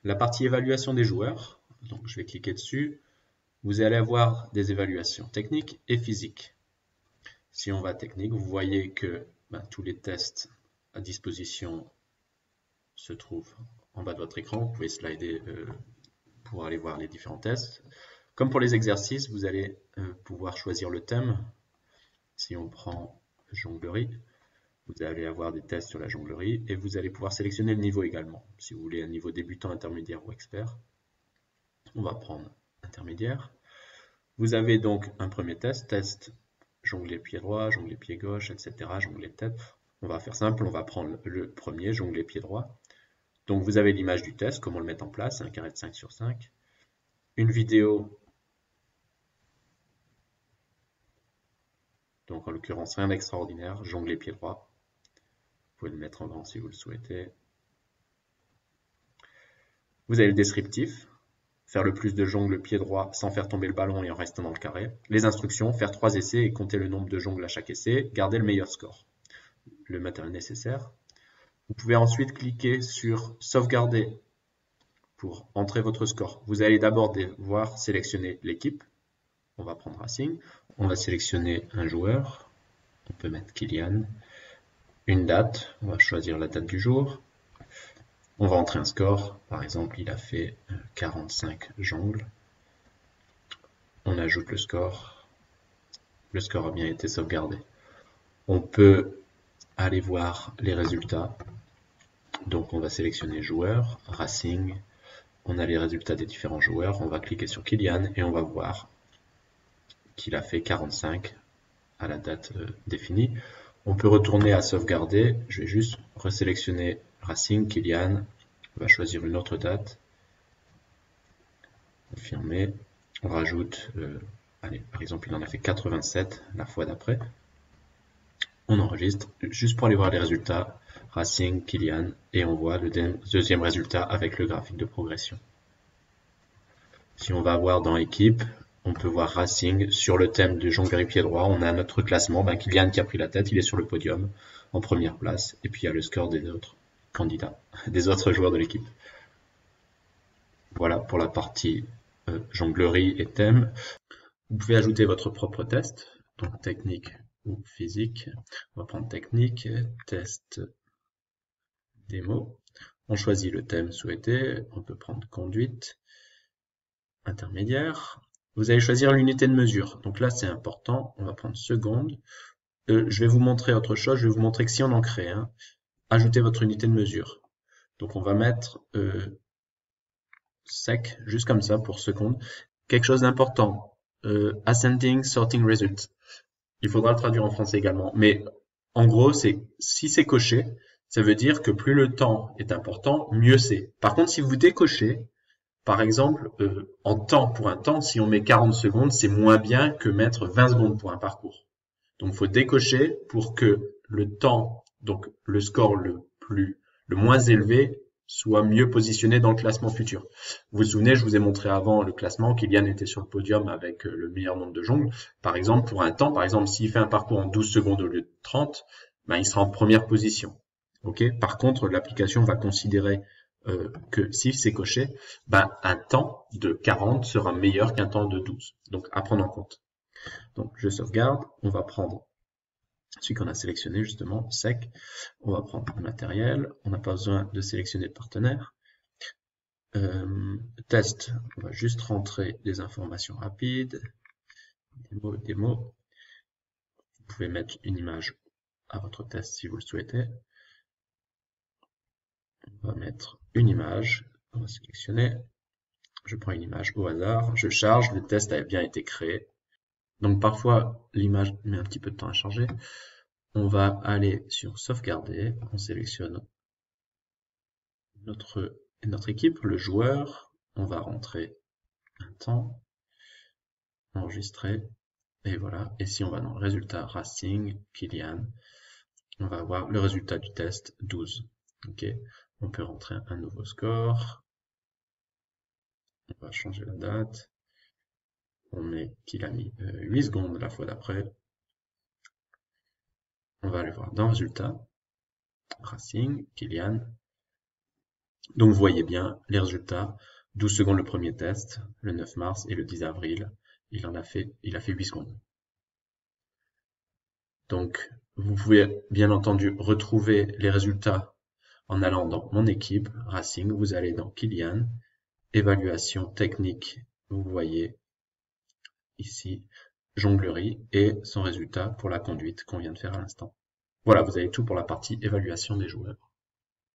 la partie évaluation des joueurs. Donc, je vais cliquer dessus. Vous allez avoir des évaluations techniques et physiques. Si on va technique, vous voyez que tous les tests à disposition se trouvent en bas de votre écran. Vous pouvez slider pour aller voir les différents tests. Comme pour les exercices, vous allez pouvoir choisir le thème. Si on prend jonglerie, vous allez avoir des tests sur la jonglerie et vous allez pouvoir sélectionner le niveau également. Si vous voulez un niveau débutant, intermédiaire ou expert, on va prendre intermédiaire. Vous avez donc un premier test jongler pied droit, jongler pied gauche, etc., jongler tête. On va faire simple, on va prendre le premier, jongler pied droit. Donc vous avez l'image du test, comment le mettre en place, un carré de 5 sur 5. Une vidéo, donc en l'occurrence rien d'extraordinaire, jongler pied droit. Vous pouvez le mettre en grand si vous le souhaitez. Vous avez le descriptif, faire le plus de jongles pied droit sans faire tomber le ballon et en restant dans le carré. Les instructions, faire 3 essais et compter le nombre de jongles à chaque essai, garder le meilleur score. Le matériel nécessaire. Vous pouvez ensuite cliquer sur sauvegarder pour entrer votre score. Vous allez d'abord devoir sélectionner l'équipe. On va prendre Racing. On va sélectionner un joueur. On peut mettre Kylian. Une date. On va choisir la date du jour. On va entrer un score. Par exemple, il a fait 45 jongles. On ajoute le score. Le score a bien été sauvegardé. On peut aller voir les résultats. Donc on va sélectionner joueur, Racing. On a les résultats des différents joueurs. On va cliquer sur Kylian et on va voir qu'il a fait 45 à la date définie. On peut retourner à sauvegarder. Je vais juste resélectionner Racing, Kylian. On va choisir une autre date. Confirmer. On rajoute, allez, par exemple, il en a fait 87 la fois d'après. On enregistre juste pour aller voir les résultats. Racing, Kylian, et on voit le deuxième résultat avec le graphique de progression. Si on va voir dans équipe, on peut voir Racing sur le thème de jonglerie pied droit. On a notre classement, Kylian qui a pris la tête, il est sur le podium en première place. Et puis il y a le score des autres candidats, des autres joueurs de l'équipe. Voilà pour la partie jonglerie et thème. Vous pouvez ajouter votre propre test, donc technique ou physique. On va prendre technique, test, démo. On choisit le thème souhaité. On peut prendre conduite, intermédiaire. Vous allez choisir l'unité de mesure. Donc là, c'est important. On va prendre seconde. Je vais vous montrer autre chose. Je vais vous montrer que si on en crée un, ajoutez votre unité de mesure. Donc on va mettre sec, juste comme ça pour seconde. Quelque chose d'important. Ascending sorting result. Il faudra le traduire en français également. Mais en gros, si c'est coché, ça veut dire que plus le temps est important, mieux c'est. Par contre, si vous décochez, par exemple, en temps pour un temps, si on met 40 secondes, c'est moins bien que mettre 20 secondes pour un parcours. Donc, il faut décocher pour que le temps, donc le score le moins élevé, soit mieux positionné dans le classement futur. Vous vous souvenez, je vous ai montré avant le classement, Kylian était sur le podium avec le meilleur nombre de jongles. Par exemple, pour un temps, par exemple, s'il fait un parcours en 12 secondes au lieu de 30, il sera en première position. Okay. Par contre, l'application va considérer que si c'est coché, un temps de 40 sera meilleur qu'un temps de 12. Donc, à prendre en compte. Donc, je sauvegarde. On va prendre celui qu'on a sélectionné justement, sec. On va prendre le matériel. On n'a pas besoin de sélectionner le partenaire. Test, on va juste rentrer des informations rapides. Démo. Vous pouvez mettre une image à votre test si vous le souhaitez. On va mettre une image. On va sélectionner. Je prends une image au hasard. Je charge. Le test a bien été créé. Donc parfois, l'image met un petit peu de temps à charger. On va aller sur sauvegarder. On sélectionne notre équipe, le joueur. On va rentrer un temps. Enregistrer. Et voilà. Et si on va dans le résultat Racing, Kylian, on va avoir le résultat du test 12. Ok. On peut rentrer un nouveau score. On va changer la date. On met qu'il a mis 8 secondes la fois d'après. On va aller voir dans résultat. Racing, Kylian. Donc vous voyez bien les résultats, 12 secondes le premier test, le 9 mars, et le 10 avril, il a fait 8 secondes. Donc vous pouvez bien entendu retrouver les résultats en allant dans Mon équipe, Racing, vous allez dans Kilian, Évaluation technique, vous voyez ici jonglerie et son résultat pour la conduite qu'on vient de faire à l'instant. Voilà, vous avez tout pour la partie évaluation des joueurs.